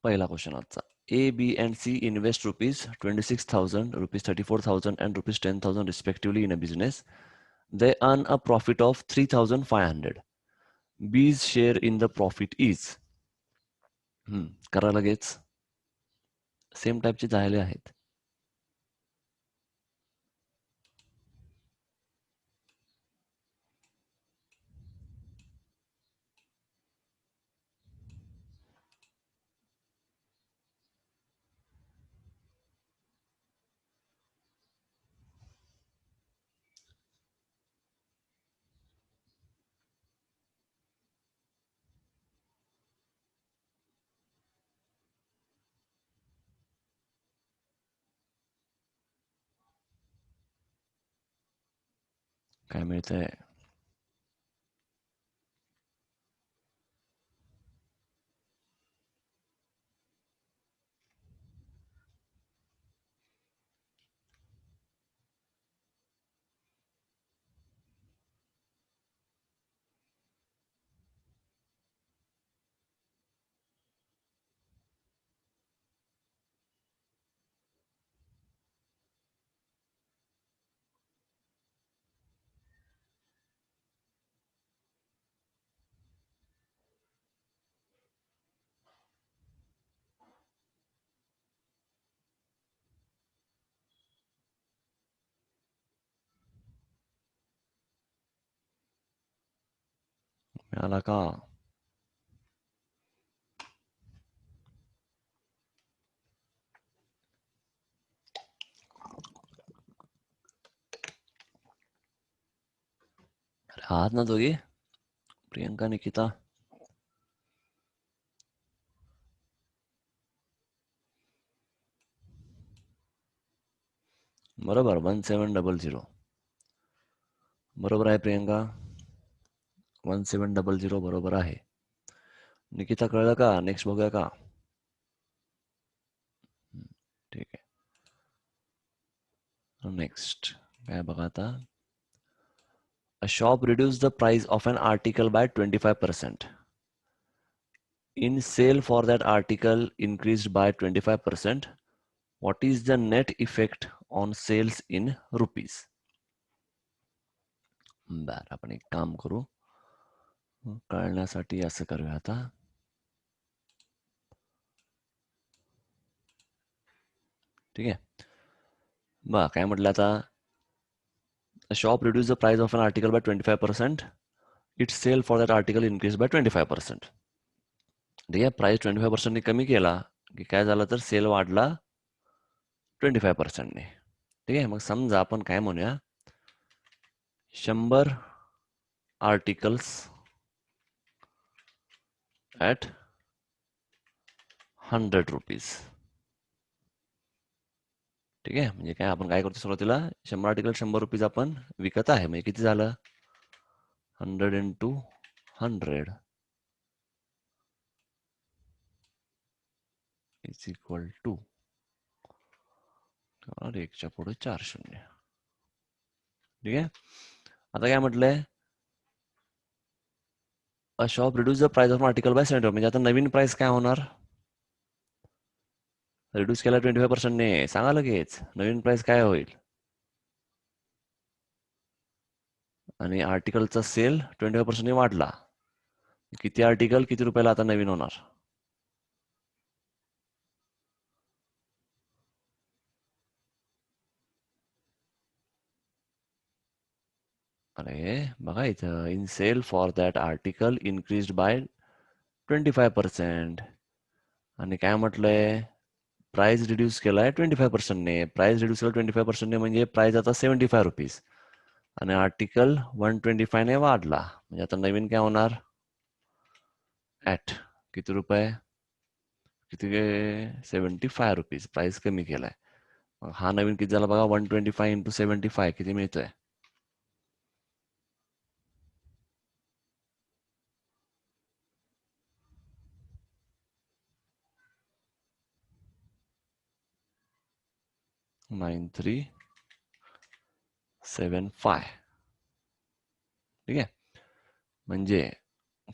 पहिला क्वेश्चन आजचा. A, B and C invest rupees 26,000, rupees 34,000 and rupees 10,000 respectively in a business. They earn a profit of 3,500. B's share in the profit is. करा लगेच. Same टाईपचे झाले आहेत. काय मिळतंय? मिळाला का? आहात ना दोघी? प्रियंका, निकिता? बरोबर. 1700. बरोबर आहे प्रियंका. 1700 बरोबर आहे. निकिता कळलं का? नेक्स्ट बघूया का? ठीक आहे. नेक्स्ट काय बघा आता. A shop reduced the price of an article by 25%. In sale for that article increased by 25%. What is the net effect on sales in rupees? बरं, आपण एक काम करू. कळण्यासाठी असं करूया आता. ठीक आहे. बघा काय म्हटलं आता. A shop reduced the price of an article by 25%. Its sale for that article increased by 25%. ठीक आहे. प्राइस 25% कमी केला की काय झालं तर सेल वाढला 25%. ठीक आहे. मग समजा आपण काय म्हणूया, 100 आर्टिकल्स ॲट 100 रुपीज. ठीक आहे. म्हणजे काय आपण काय करतो सुरुवातीला, 100 आर्टिकल 100 रुपीज आपण विकत आहे. म्हणजे किती झालं, 100 into 100 इज इक्वल टू 1च्या पुढे 4 शून्य. ठीक आहे. आता काय म्हटलंय, a shop reduce the price of article by 70. म्हणजे आता नवीन प्राइस काय होणार, रिड्यूस केला 25%ने. सांगा लगेच नवीन प्राइस काय होईल. आणि आर्टिकलचा सेल 25% वाढला, किती आर्टिकल किती रुपयाला आता नवीन होणार. अरे बघा इथं, in sale for that article increased by 25%. आणि काय म्हटलंय, प्राइस रिड्यूस केलाय 25%ने. प्राइस रिड्यूस केला 25%ने म्हणजे प्राइस आता 75 रुपीज आणि आर्टिकल 125 ने वाढला. म्हणजे आता नवीन काय होणार, ॲट किती रुपये, किती 75 रुपीज. प्राइस कमी केलाय. हा नवीन किती झाला बघा, 125 इंटू 75 किती मिळतोय, 9375. ठीक आहे. म्हणजे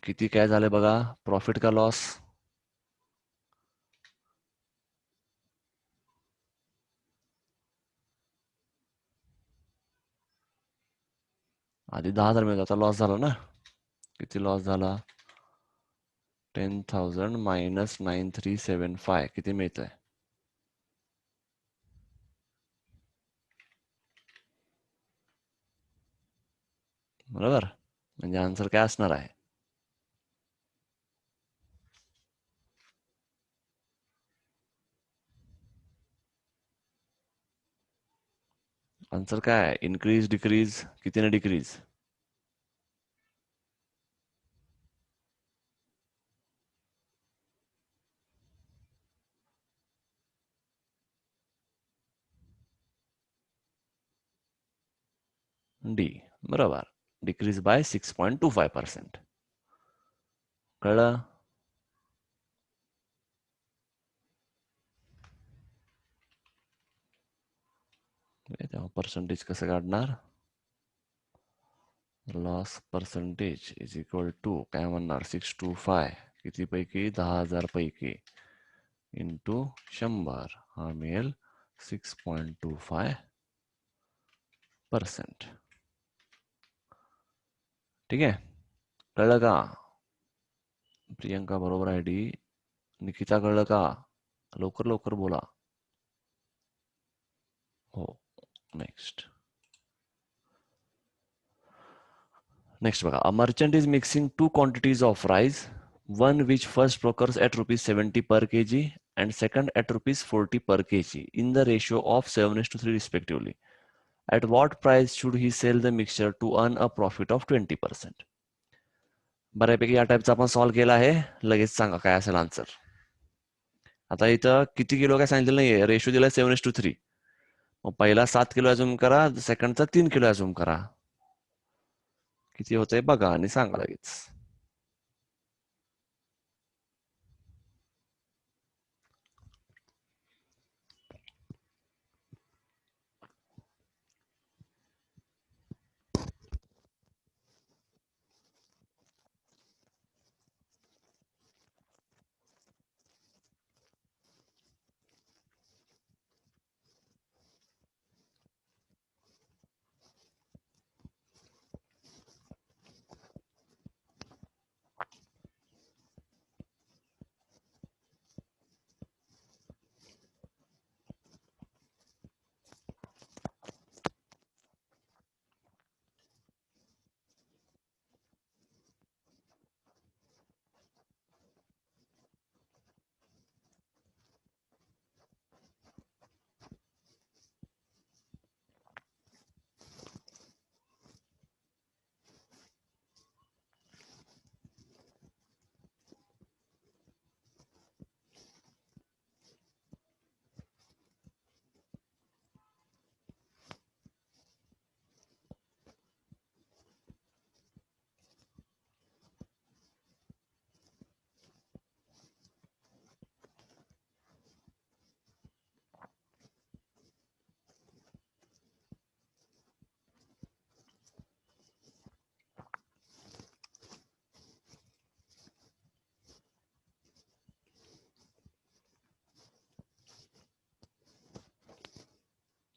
किती काय झालं बघा, प्रॉफिट का लॉस, आधी 10,000 मिळत आता लॉस झाला ना. किती लॉस झाला? 10,000 मायनस 9375 किती मिळतंय? बरोबर. म्हणजे आन्सर काय असणार आहे? आन्सर काय आहे? इन्क्रीज डिक्रीज कितीने डिक्रीज? डी. बरोबर. Decrease by 6.25%. कळलं? तेव्हा पर्सेंटेज कसं काढणार? Loss percentage is equal to काय म्हणणार? 625 किती पैकी? 10,000 पैकी इंटू 100 हा मिळेल 6.25%. ठीक आहे. कळलं का? प्रियंका बरोबर आहे डी. निकिता कळलं का? लवकर लवकर बोला. हो. नेक्स्ट बघा. A merchant is mixing two quantities of rice, one which first procures at rupees 70 per kg and second at rupees 40 per kg in the ratio of 7:3 respectively. At what price should he sell the mixture to earn a profit of 20%? बऱ्यापैकी या टाईपचा आपण solve केला आहे. लगेच सांगा काय असेल आन्सर. आता इथं किती किलो काय सांगितलं नाहीये. रेशो दिलाय 7:3. मग पहिला 7 किलो अजूम करा, सेकंडचा 3 किलो अजूम करा. किती होतंय बघा आणि सांगा लगेच.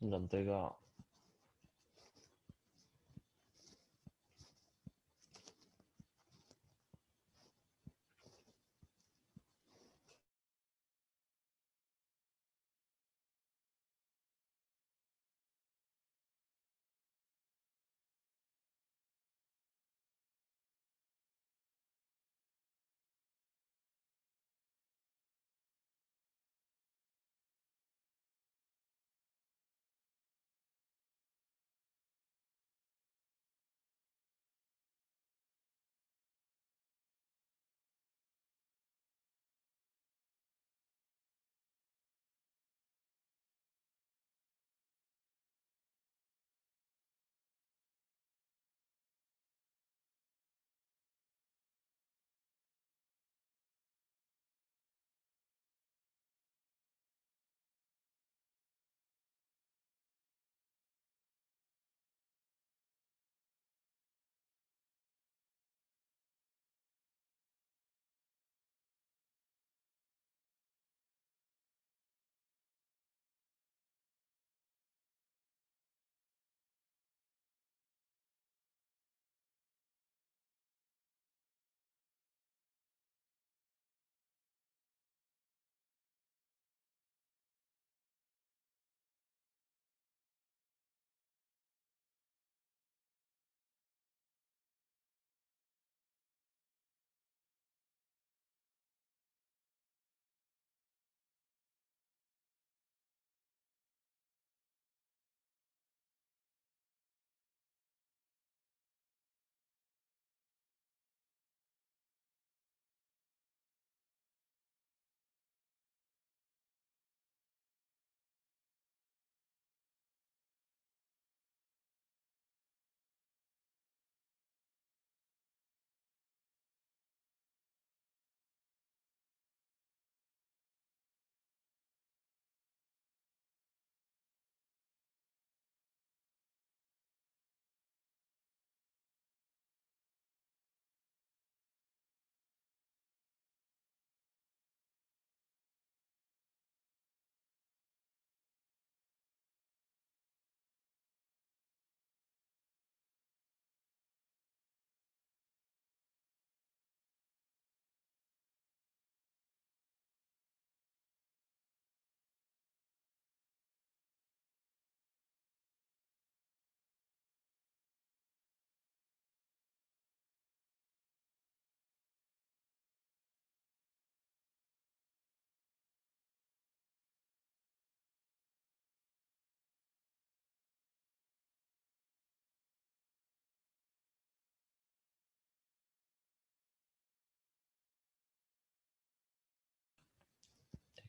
जमतंय का?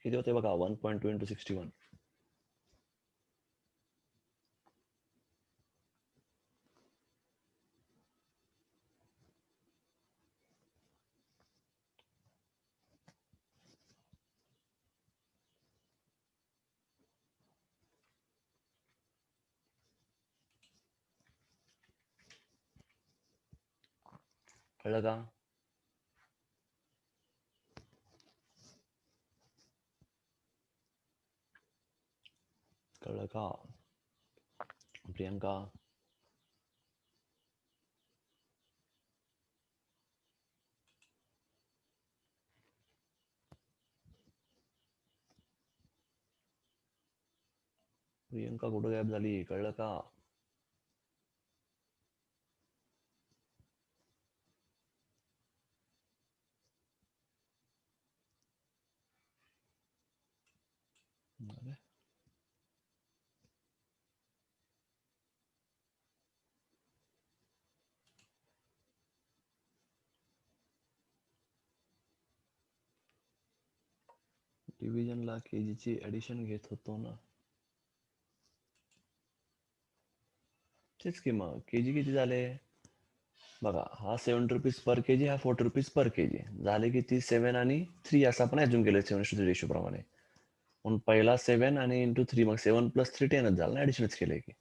किती होते बघा 1.2 into 61. कळलं का? कळलं का प्रियंका? प्रियंका कुठं गायब झाली? कळलं का? अरे डिव्हिजनला केजीची ऍडिशन घेत होतो ना. तेच की मग केजी किती झाले बघा. हा 70 रुपीज पर केजी, हा 40 रुपीज पर केजी झाले. किती 7 आणि 3 असं आपण ऍज्युम केलं 7:3 रेशो प्रमाणे. म्हणून पहिला 7 आणि इंटू 3, मग 7 + 3 10च झालं ना, ऍडिशनच केलंय की.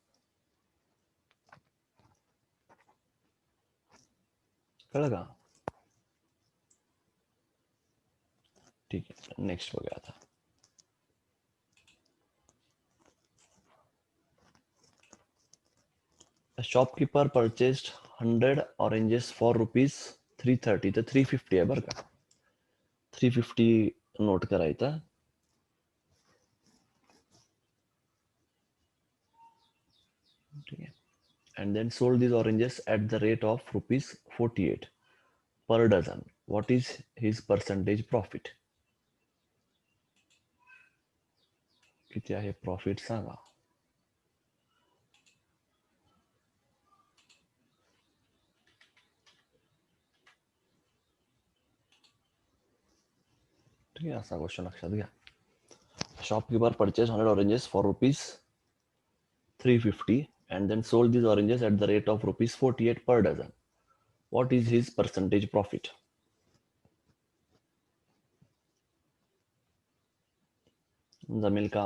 कळलं का? ठीक आहे, नेक्स्ट बघूया आता. A shopkeeper purchased 100 oranges for rupees 330. तर 350 आहे बरं का. 350 नोट करायचा. ठीक आहे. And then sold these oranges at the rate of rupees 48 per dozen. What is his percentage profit? किती आहे प्रॉफिट सांगा. ठीक आहे, असा क्वेश्चन लक्षात घ्या. Shopkeeper purchased 100 oranges for rupees 350 and then sold these oranges at the rate of rupees 48 per dozen. What is his percentage profit? जमेल का?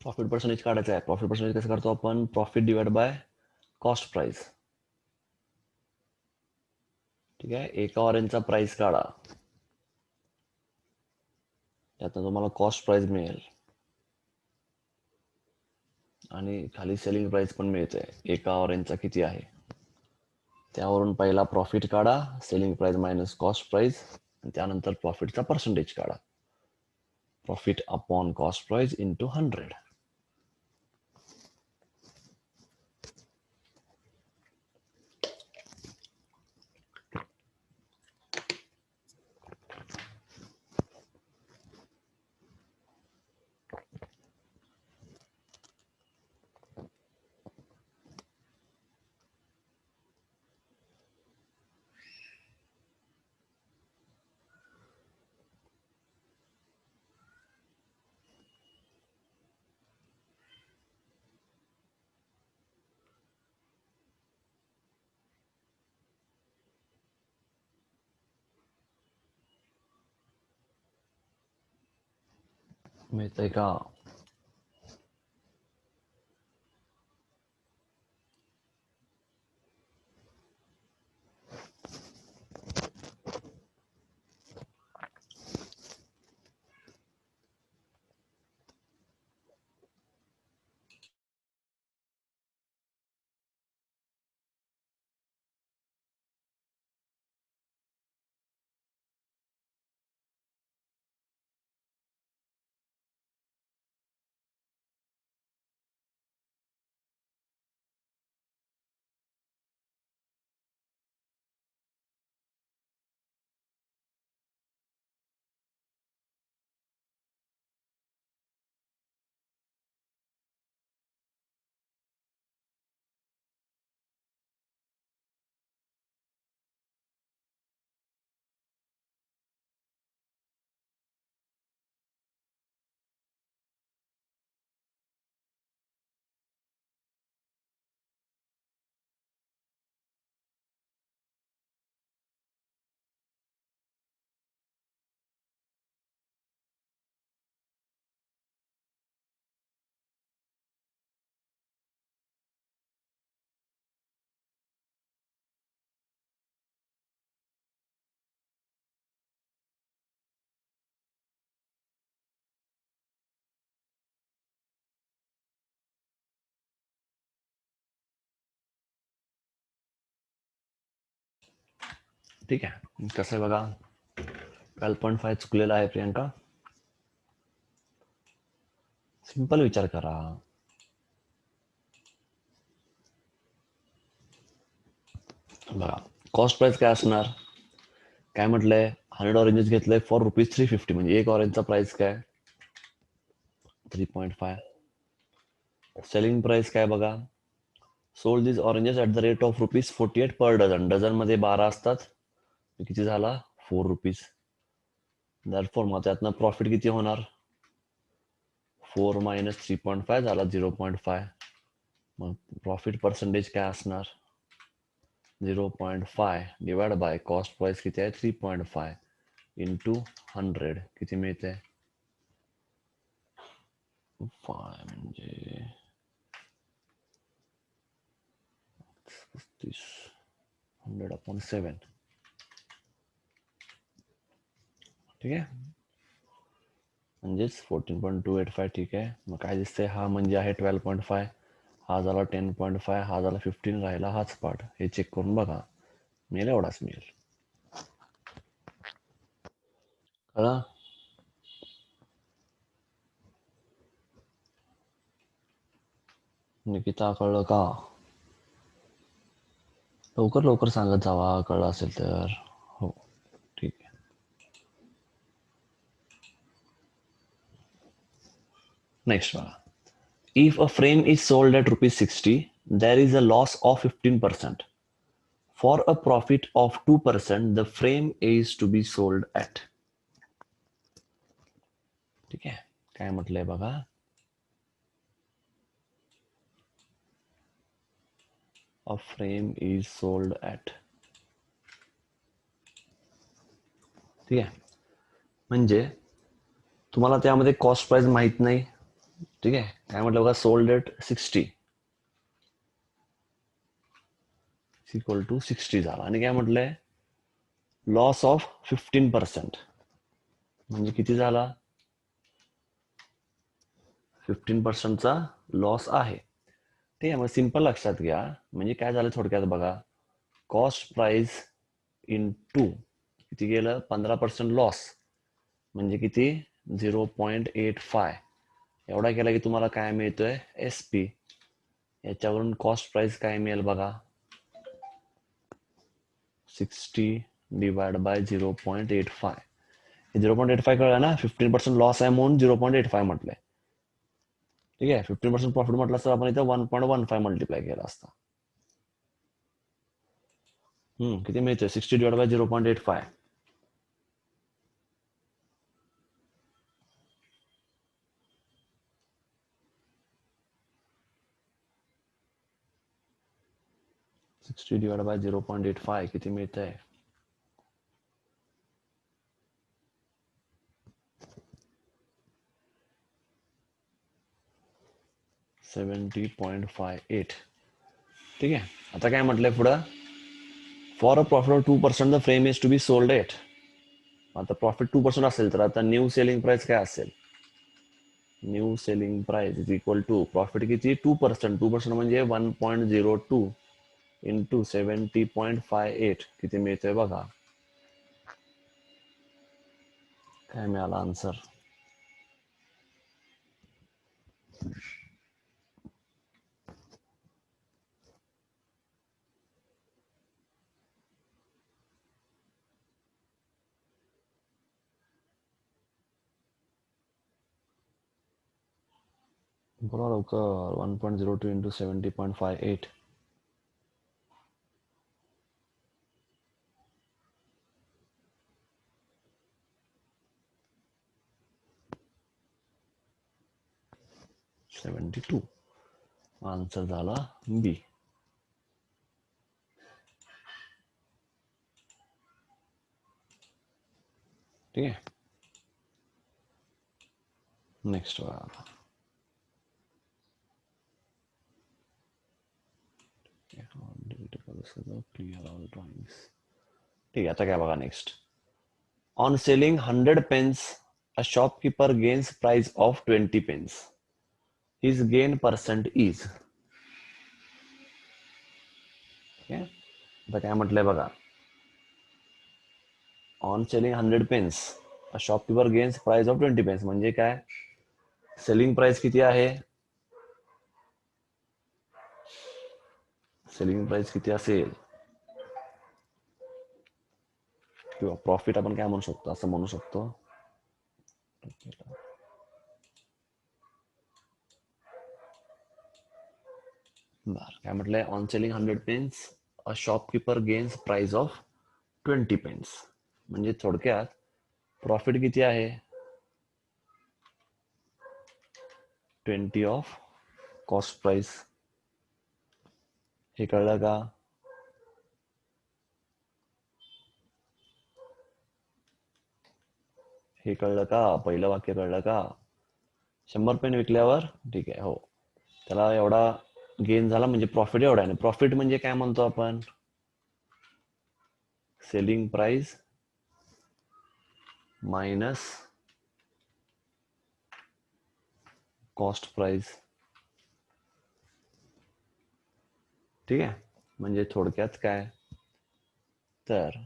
प्रॉफिट पर्सेंटेज काढायचं आहे. प्रॉफिट पर्सेंटेज कसं काढतो आपण? Profit divide by cost price. ठीक आहे, एका ऑरेंजचा प्राइस काढा, त्यातनं तुम्हाला कॉस्ट प्राइस मिळेल आणि खाली सेलिंग प्राइस पण मिळते. एका ऑरेंजचा किती आहे त्यावरून पहिला प्रॉफिट काढा, selling price minus cost price, आणि त्यानंतर प्रॉफिटचा पर्सेंटेज काढा. Profit upon cost price into 100. मिळतंय का? ठीक आहे. कसं आहे बघा, 12.5 चुकलेला आहे प्रियंका. सिंपल विचार करा. बघा कॉस्ट प्राइस काय असणार, काय म्हटलंय, 100 ऑरेंजेस घेतलंय फॉर ₹350, म्हणजे एक ऑरेंजचा प्राइस काय, 3.5. सेलिंग प्राइस काय बघा, sold this oranges at the rate of ₹48 per dozen. Dozen मध्ये 12 असतात, किती झाला, ₹4. दॅरफॉर मग त्यातनं प्रॉफिट किती होणार, 4 मायनस 3.5 झाला 0.5. मग प्रॉफिट पर्सेंटेज काय असणार, 0.5 डिवाइड बाय कॉस्ट प्राइस किती आहे 3.5 इंटू 100 किती मिळते, 5 म्हणजे 35, 100/7. ठीक आहे, म्हणजेच 14.285. ठीक आहे, मग काय दिसतंय, हा म्हणजे आहे 12.5, हा झाला 10.5, हा झाला 15, राहिला हाच पार्ट. हे चेक करून बघा, मिळेल एवढाच मिळेल. कळा, निकिता कळलं का, लवकर लवकर सांगत जावा कळलं असेल तर. हो ठीक आहे. नेक्स्ट बघा, if a frame is sold at ₹60, there is a loss of 15%. For a profit of 2%, the frame is to be sold at. ठीक आहे, काय म्हटलंय बघा, a frame is sold at. ठीक आहे, म्हणजे तुम्हाला त्यामध्ये कॉस्ट प्राइस माहित नाही. ठीक आहे, काय म्हटलं बघा, सोल्ड एट 60 इक्वल टू 60 झाला, आणि काय म्हटलंय, लॉस ऑफ 15%, म्हणजे किती झाला, 15%चा लॉस आहे. ठीक आहे, मग सिंपल लक्षात घ्या, म्हणजे काय झालं थोडक्यात बघा, कॉस्ट प्राइस इन टू किती गेलं, 15% लॉस, म्हणजे किती, 0.85. एवढा केला की तुम्हाला काय मिळतोय, SP. याच्यावरून कॉस्ट प्राइस काय मिळेल बघा, 60 डिवाइड बाय 0.85. 0.85 कळलं ना, 15% लॉस आहे म्हणून 0.85 म्हटलंय. ठीक आहे, 15% प्रॉफिट म्हटलं असतं आपण इथं 1.15 मल्टिप्लाय केला असता. किती मिळतोय, 60 डिवाइड बाय 0.85. 60 डिवाइड बाय 0.85 किती मिळतंय, 70.58. ठीक आहे, आता काय म्हटलंय पुढं, for a profit of 2% the frame is to be sold at. आता प्रॉफिट 2% असेल तर आता न्यू सेलिंग प्राइस काय असेल, new selling price is equal to profit किती, 2%. 2% म्हणजे 1.02 इंटू 70.58 किती मिळतोय बघा, काय मिळाला आन्सर, बोला लवकर, 1.02 इंटू 70.58. आन्सर झाला बी. ठीक आहे, नेक्स्ट बघा, क्लिअर ऑल ड्रॉइंग्स. ठीक आहे, आता काय बघा, next, on selling 100 pens, a shopkeeper gains price of 20 pens. His gain percent is. आता काय म्हटलंय बघा, on selling 100 pens a shopkeeper gains price of 20 pens. म्हणजे काय, सेलिंग प्राइस किती आहे, सेलिंग प्राइस किती असेल किंवा प्रॉफिट आपण काय म्हणू शकतो, असं म्हणू शकतो. बर, काय म्हटलंय, on selling 100 pens a shopkeeper gains price of 20 pens. म्हणजे थोडक्यात प्रॉफिट किती आहे, 20 ऑफ कॉस्ट प्राइस. हे कळलं का? हे कळलं का? पहिलं वाक्य कळलं का? 100 पेन विकल्यावर, ठीक आहे, हो, त्याला एवढा गेन झाला म्हणजे प्रॉफिट एवढा आहे. प्रॉफिट म्हणजे काय म्हणतो आपण, selling price minus cost price. ठीक आहे, म्हणजे थोडक्यात काय, तर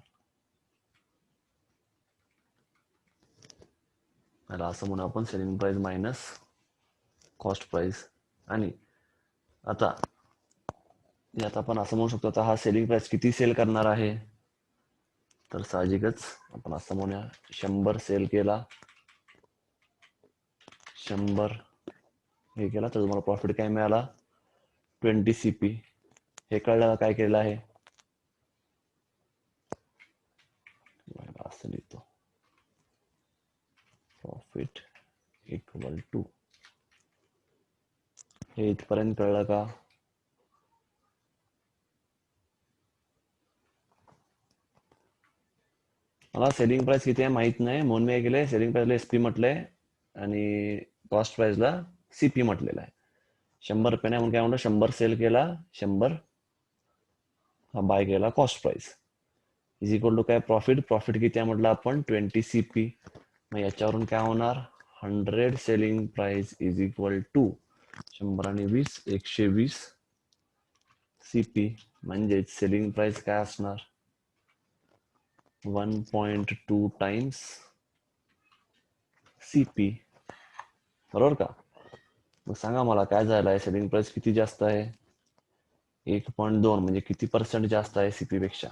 असं म्हणून आपण selling price minus cost price. आणि आता यात आपण असं म्हणू शकतो, आता हा सेलिंग प्राइस किती सेल करणार आहे, तर साहजिकच आपण असं म्हणूया 100 सेल केला, 100 हे केला, तर तुम्हाला प्रॉफिट काय मिळाला, 20 CP. हे कळलं काय केलं आहे, असं लिहितो, प्रॉफिट इक्वल टू, हे इथपर्यंत कळलं का? मला सेलिंग प्राइस किती आहे माहित नाही, म्हणून मी केलंय सेलिंग प्राइसला SP म्हटलंय आणि कॉस्ट प्राइसला CP म्हटलेलं आहे. 100 रुपये नाही म्हणून काय म्हणतो, 100 सेल केला, 100 हा बाय केला cost price is equal to काय, प्रॉफिट. प्रॉफिट किती आहे म्हटलं आपण, 20 CP. मग याच्यावरून काय होणार, 100 selling price is equal to 100 आणि 20 120 CP. म्हणजे सेलिंग प्राइस काय असणार, 1.2 टाइम्स CP. बरोबर का? मग सांगा मला काय झालंय, सेलिंग प्राइस किती जास्त आहे, 1.2, म्हणजे किती पर्सेंट जास्त आहे CP पेक्षा.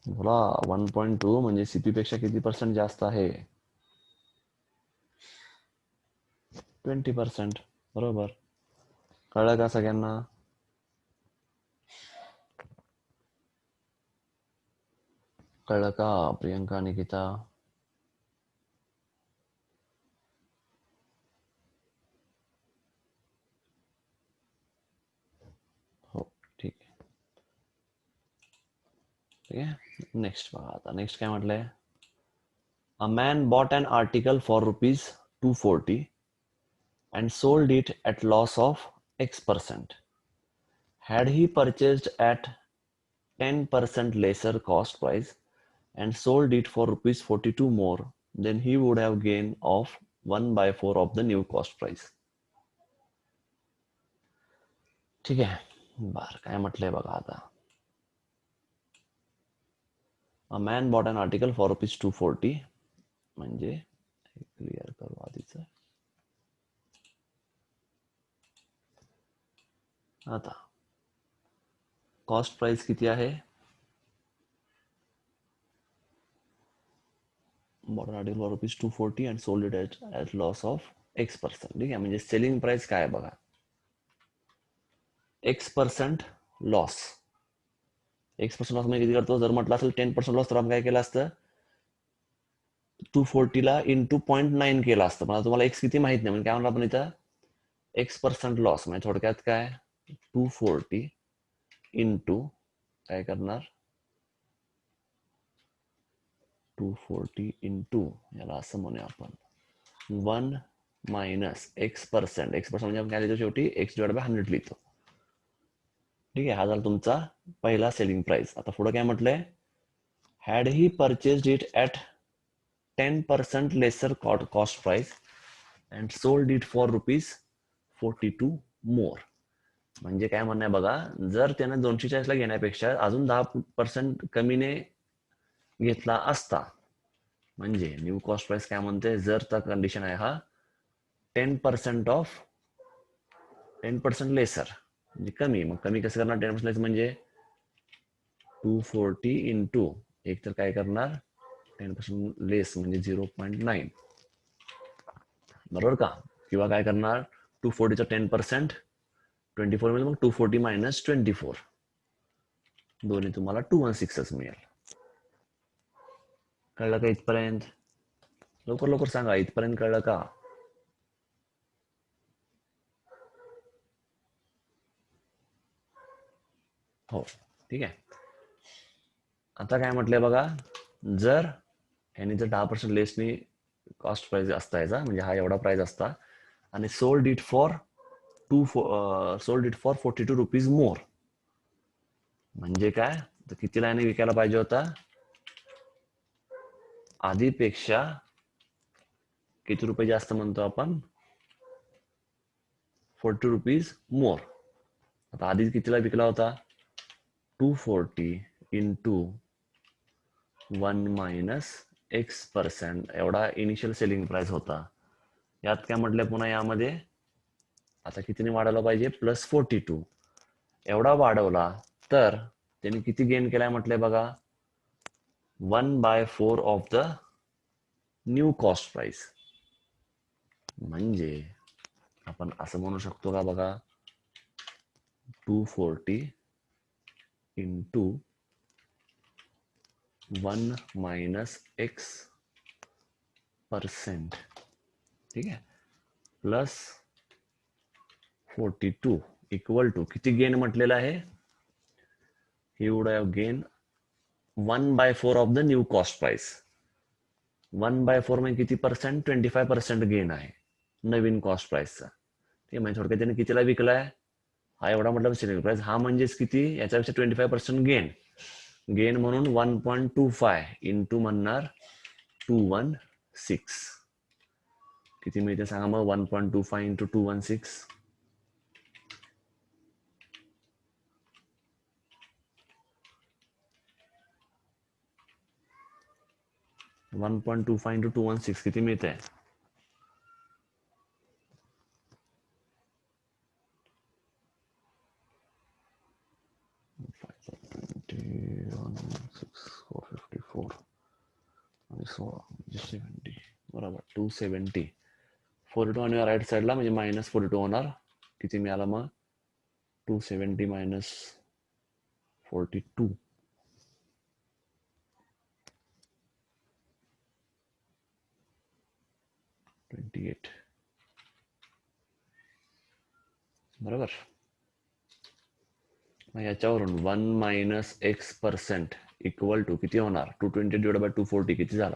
बोला, 1.2 म्हणजे CP पेक्षा किती पर्सेंट जास्त आहे, 20%. बरोबर, कळलं का सगळ्यांना? कळलं का प्रियंका, निकिता? हो, ठीक आहे. ठीक आहे, नेक्स्ट बघा आता. नेक्स्ट काय म्हटलंय, a man bought an article for ₹240 and sold it at loss of X%. Had he purchased at 10% lesser cost price and sold it for ₹42 more, then he would have gained of 1/4 of the new cost price. ठीक आहे, बर, काय म्हटलंय बघा आता. A man bought an article for ₹240, म्हणजे clear करू आधीच. आता कॉस्ट प्राइस किती आहे, बॉटन article for ₹240 and sold it at loss of X%. ठीक आहे, म्हणजे सेलिंग प्राइस काय बघा, X% लॉस. X% लॉस म्हणजे किती करतो, जर म्हटलं असेल 10% लॉस, तर आपण काय केलं असतं, 240 ला इंटू 0.9 केला असतं. पण तुम्हाला X किती माहित नाही, म्हणजे काय म्हणलं आपण इथं, X% लॉस म्हणजे थोडक्यात काय, 240 इंटू काय करणार, 240 इंटू, याला असं म्हणूया आपण 1 मायनस X%. X% म्हणजे आपण काय लिहितो शेवटी, X/100 लिहितो. ठीक आहे, हा झाला तुमचा पहिला सेलिंग प्राइस. आता पुढे काय म्हटलंय, had he purchased it at 10% lesser cost price and sold it for ₹42 more, म्हणजे काय म्हणणं आहे बघा, जर त्यानं 240ला घेण्यापेक्षा अजून 10% कमीने घेतला असता, म्हणजे न्यू कॉस्ट प्राइस काय म्हणते, जर तर कंडिशन आहे हा 10% ऑफ 10% लेसर, म्हणजे कमी. मग कमी कसं करणार? 10% लेस म्हणजे 240 इंटू एक, तर काय करणार 10% लेस म्हणजे 0.9, बरोबर का? किंवा काय करणार 240चं 10% 24 मध्ये, मग 240 मायनस 24, दोन्ही तुम्हाला 216 मिळेल. कळलं का इथपर्यंत? लवकर लवकर सांगा, इथपर्यंत कळलं का? हो, ठीक आहे. आता काय म्हटलंय बघा, जर ह्यानी जर 10% लेसनी कॉस्ट प्राइस असता याचा, म्हणजे हा एवढा प्राइस असता, आणि sold it for 42 rupees more, म्हणजे काय, तर कितीला याने विकायला पाहिजे होता? आधीपेक्षा किती रुपये जास्त म्हणतो आपण? 40 रुपीज मोर. आता आधी कितीला विकला होता? 240 इंटू 1 मायनस X% एवढा इनिशियल सेलिंग प्राइस होता. यात काय म्हटलंय पुन्हा यामध्ये, आता कितीने वाढवला पाहिजे? +42 एवढा वाढवला तर त्यांनी किती गेन केलाय म्हटलंय बघा? 1/4 of the new cost price. म्हणजे आपण असं म्हणू शकतो का बघा, 240 इंटू 1 मायनस X%, ठीक आहे, प्लस 42 इक्वल टू किती गेन म्हटलेलं आहे? He would have gain 1/4 of the new cost price. 1/4 म्हणजे किती पर्सेंट? 25% गेन आहे नवीन कॉस्ट प्राइसचा. ठीक आहे, म्हणजे थोडक्यात त्याने कितीला विकलाय? हा एवढा म्हटलं सेलिंग प्राइस, हा म्हणजेच किती? याच्यापेक्षा 25% गेन. गेन म्हणून 1.25 इंटू म्हणणार 216. किती मिळते सांगा मग? 1.25 इंटू 216, 1.25 इंटू 216 किती मिळते? आणि 70, बरोबर 270. 42 आणि राईट साईडला म्हणजे -42 होणार. किती मिळाला मग? 270 मायनस 42, 28, बरोबर. मग याच्यावरून 1 मायनस X% इक्वल टू किती होणार? 220 डिवाइड बाय 240 किती झाला?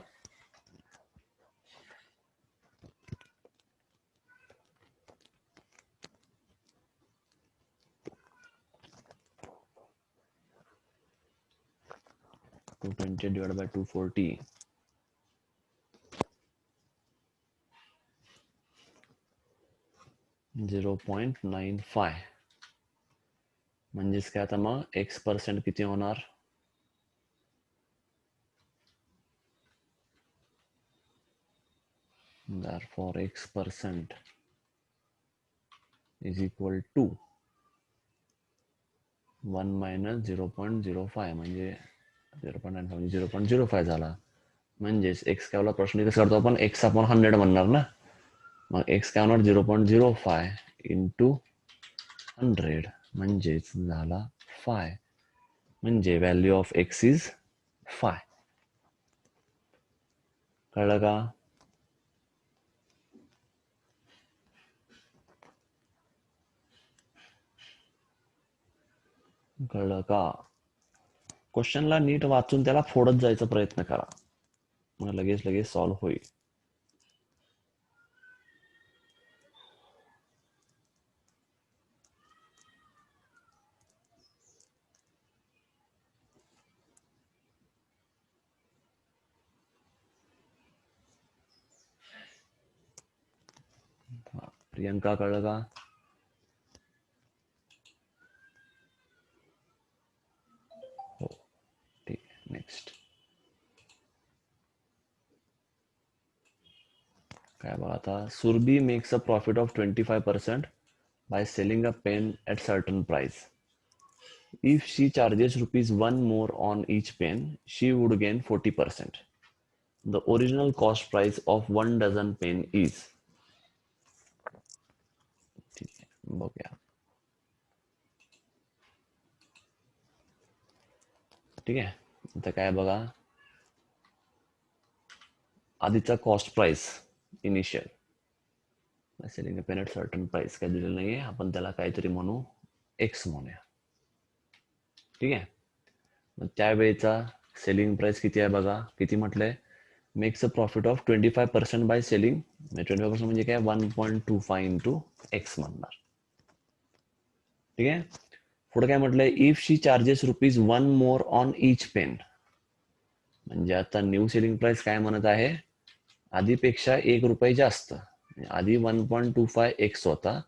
220 डिवाइड बाय 240, 0.95. म्हणजेच काय आता मग X% किती होणार? Therefore X% is equal to 1 minus 0.05 म्हणजे 0.95 0.05 झाला. म्हणजेच एक्स काय प्रश्न कसं करतो आपण? एक्स आपण 100 म्हणणार ना, मग एक्स काय होणार? 0.05 इंटू 100 म्हणजेच झाला 5, म्हणजे व्हॅल्यू ऑफ एक्स इज 5. कळलं का? कळलं का? क्वेश्चनला नीट वाचून त्याला फोडत जायचा प्रयत्न करा, मग लगेच लगेच सॉल्व्ह होईल. प्रियंका कळलं का? नेक्स्ट काय बघा आता, Surabhi makes a profit of 25% by selling a pen at certain price. If she charges rupees 1 more on each pen, she would gain 40%. The original cost price of 1 dozen pen is, ठीक आहे बघूया. ठीक आहे, आता काय बघा, आधीचा cost price initial selling pen at certain price काय दिलेलं नाहीये, आपण त्याला काहीतरी म्हणू एक्स म्हणूया. ठीक आहे, मग त्यावेळेचा सेलिंग प्राइस किती आहे बघा, किती म्हटलंय, makes a profit of 25% by selling, 25% म्हणजे काय 1.25 इंटू एक्स म्हणणार. ठीक आहे, पुढे काय म्हटलंय, if she charges rupees 1 more on each pen, म्हणजे आता न्यू सेलिंग प्राइस काय म्हणत आहे, आधीपेक्षा 1 रुपये जास्त, आधी 1.25 एक्स होता,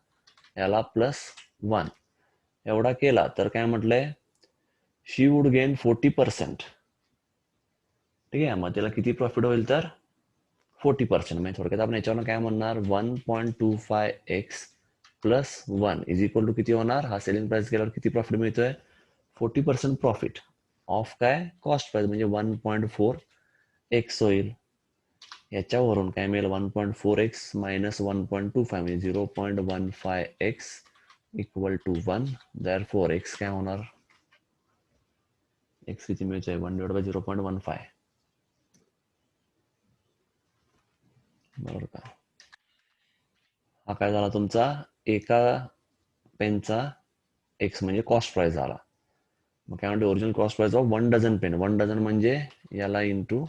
याला +1 एवढा केला तर काय म्हटलंय, शी वुड गेन 40%. ठीक आहे, मग त्याला किती प्रॉफिट होईल तर 40%. म्हणजे थोडक्यात आपण याच्यावर काय म्हणणार, 1.25 एक्स +1 इज इक्वल टू किती होणार, हा सेलिंग प्राइस केल्यावर किती प्रॉफिट मिळतोय, 40% प्रॉफिट ऑफ काय कॉस्ट प्राइस, म्हणजे 1.4 एक्स होईल. याच्यावरून काय मिळेल, 1.4 एक्स मायनस 1.25 म्हणजे 0.15 x equal to 1. Therefore x काय होणार, एक्स किती मिळतोय 1/0.15, बरोबर का. हा काय झाला तुमचा एका पेनचा एक्स म्हणजे कॉस्ट प्राइस झाला. मग काय म्हणते, original cost price of 1 dozen pen, 1 dozen म्हणजे याला इंटू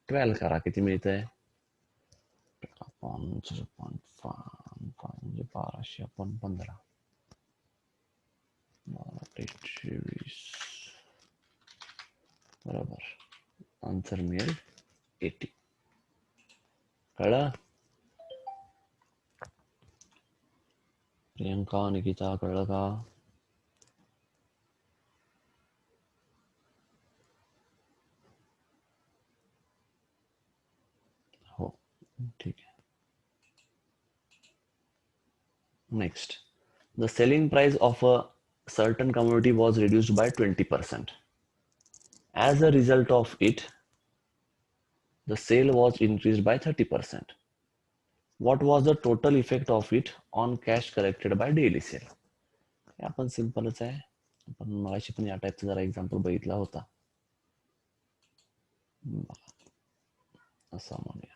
12 करा, किती मिळतंय, 0.5 म्हणजे 1200 आपण 15 23 बरोबर, आन्सर मिळेल 80. कळलं, प्रियंका निकिता कळलं का. हो ठीक आहे. Next, the selling price of a certain commodity was reduced by 20%. As a result of it, the sale was increased by 30%. What was the total effect of it on cash collected by daily sale? हे आपण सिंपलच आहे, आपण मगाशी पण या टाईपचा जरा example बघितला होता. असं म्हणूया,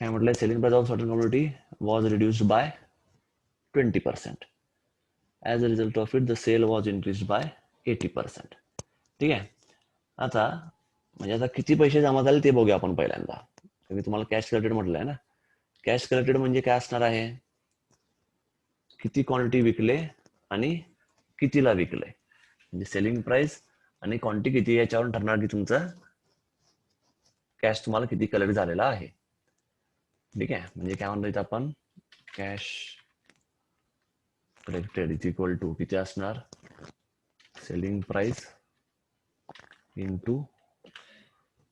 काय म्हटलंय, selling price of certain commodity was reduced by 20%. As a result of it the sale was increase by 80%. ठीक आहे, आता म्हणजे आता किती पैसे जमा झाले ते बघूया आपण पहिल्यांदा. मी तुम्हाला कॅश कलेक्टेड म्हटलंय ना, कॅश कलेक्टेड म्हणजे काय असणार आहे, किती क्वांटिटी विकले आणि कितीला विकले, म्हणजे सेलिंग प्राइस आणि क्वांटिटी किती याच्यावरून ठरणार की तुमचं कॅश तुम्हाला किती कलेक्ट झालेला आहे. ठीक आहे, म्हणजे काय म्हणतो आपण, cash collected is equal to किती असणार, सेलिंग प्राइस इंटू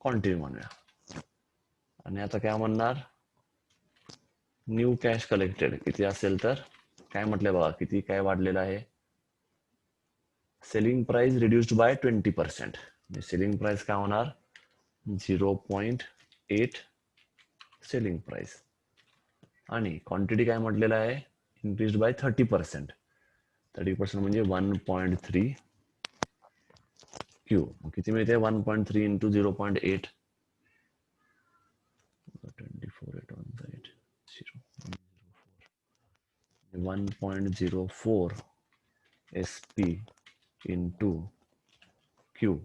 क्वांटिटी म्हणूया. आणि आता काय म्हणणार, न्यू कॅश कलेक्टेड किती असेल तर काय म्हटलंय बघा, किती काय वाढलेलं आहे, selling price reduced by 20%. Selling price काय होणार 0.8 सेलिंग प्राइस, आणि क्वांटिटी काय म्हटलेलं आहे, इन्क्रीज बाय 30%. 30% म्हणजे 1.3 क्यू, किती मिळते 1.3 इंटू 0.8, 1.04 SP इंटू क्यू